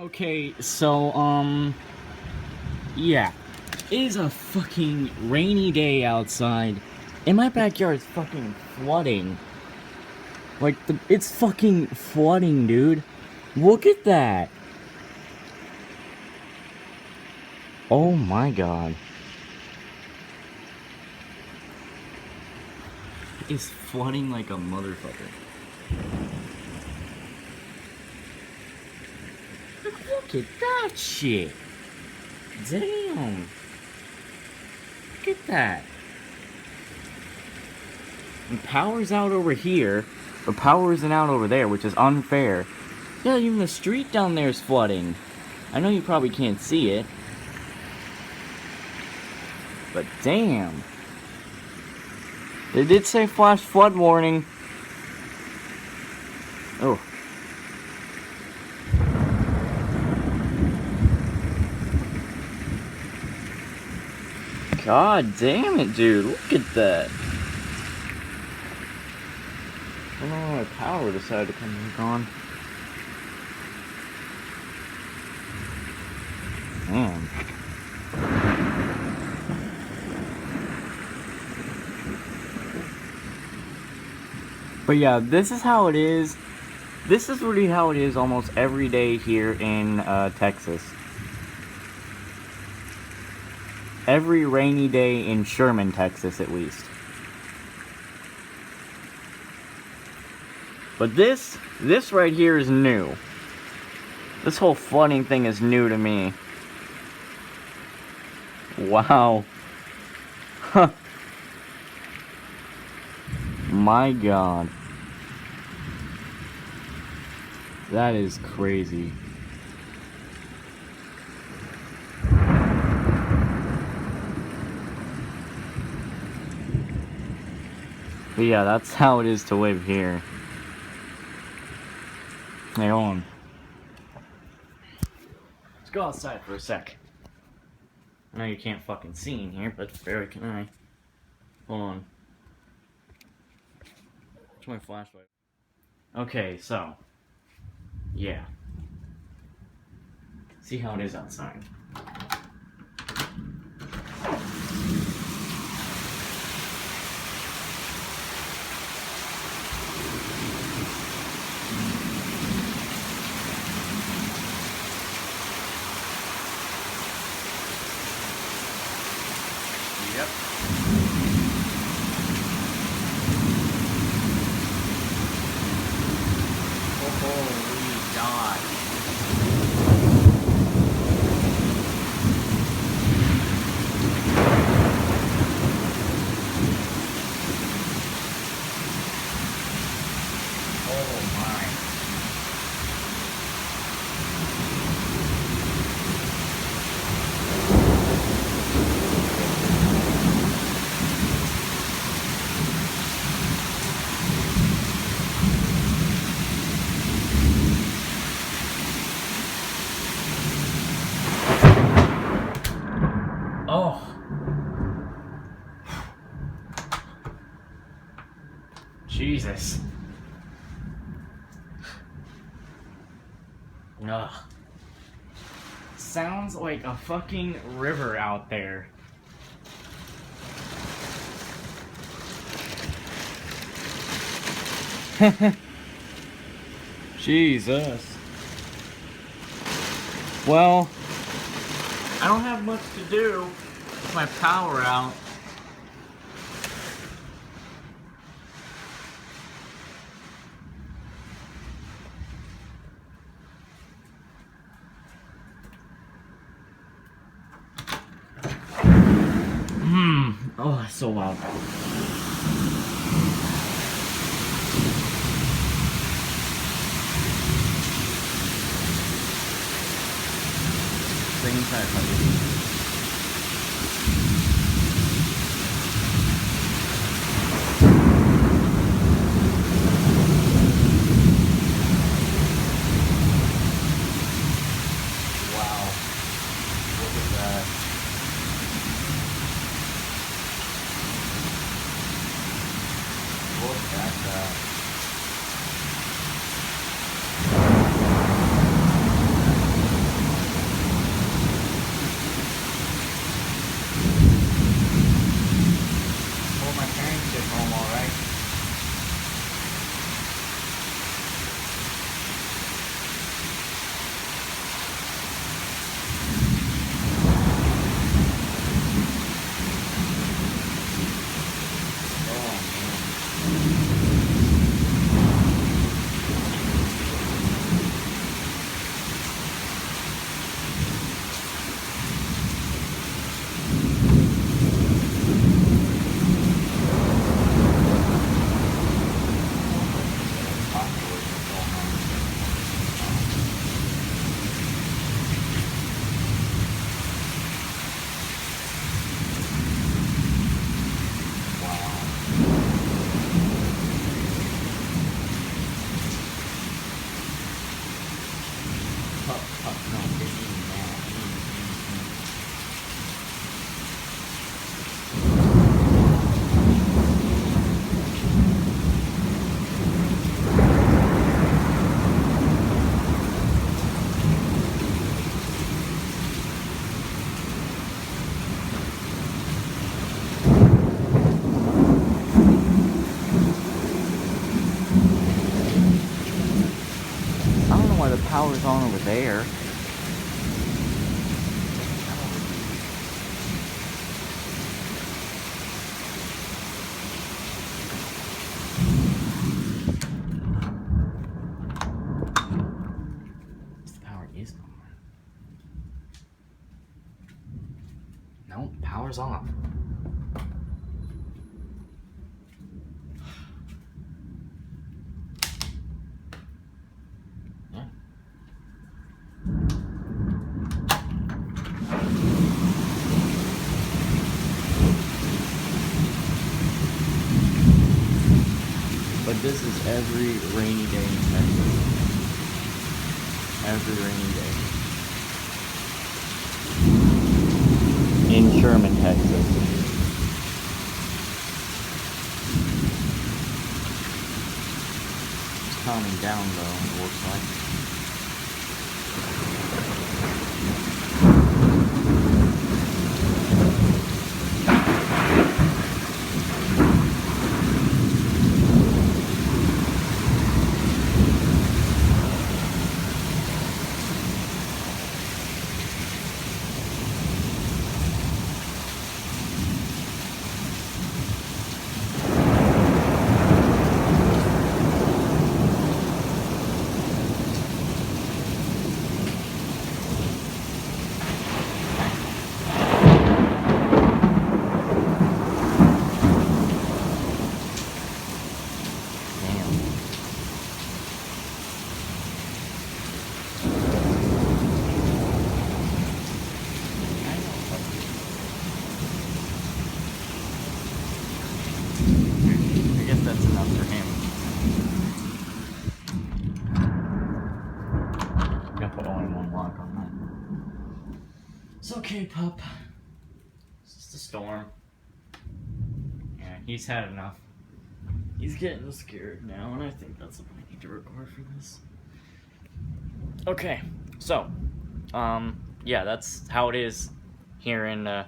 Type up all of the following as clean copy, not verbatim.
Okay, so, yeah. It is a fucking rainy day outside, and my backyard is fucking flooding. Like, it's fucking flooding, dude. Look at that! Oh my god. It's flooding like a motherfucker. Look at that shit! Damn! Look at that! And power's out over here, but power isn't out over there, which is unfair. Yeah, even the street down there is flooding. I know you probably can't see it. But damn. They did say flash flood warning. Oh. God damn it, dude. Look at that. I don't know why my power decided to come back on. Damn. But yeah, this is how it is. This is really how it is almost every day here in Texas. Every rainy day in Sherman, Texas, at least. But this right here is new. This whole flooding thing is new to me. Wow. Huh. My god. That is crazy. But yeah, that's how it is to live here. Hey, hold on. Let's go outside for a sec. I know you can't fucking see in here, but barely can I. Hold on. Where's my flashlight? Okay, so. Yeah. See how it is outside. Yep. Holy God. Oh my. Oh. Jesus. Ugh. Sounds like a fucking river out there. Jesus. Well, I don't have much to do with my power out. Oh, that's so loud. Stay inside, buddy. Wow. Look at that. Look at that. No, I'm getting mad. I don't know why the power's on over there. The power is on. No, power's off. Yeah. But this is every rainy day in Texas. Every rainy day. In Sherman, Texas. It's calming down though, it looks like. That's enough for him. I'm gonna put only one lock on that. It's okay, pup. It's just a storm. Yeah, he's had enough. He's getting scared now, and I think that's what I need to record for this. Okay, so, yeah, that's how it is here in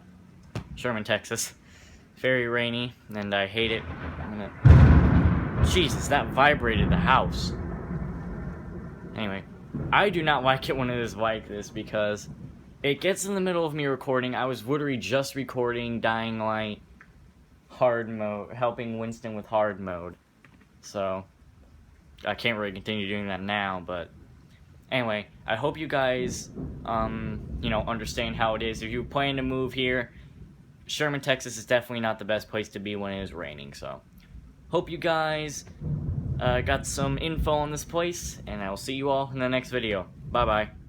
Sherman, Texas. Very rainy, and I hate it. Jesus, that vibrated the house. Anyway, I do not like it when it is like this because it gets in the middle of me recording. I was literally just recording Dying Light hard mode, helping Winston with hard mode. So, I can't really continue doing that now, but anyway, I hope you guys, you know, understand how it is. If you plan to move here, Sherman, Texas is definitely not the best place to be when it is raining, so hope you guys got some info on this place, and I will see you all in the next video. Bye-bye.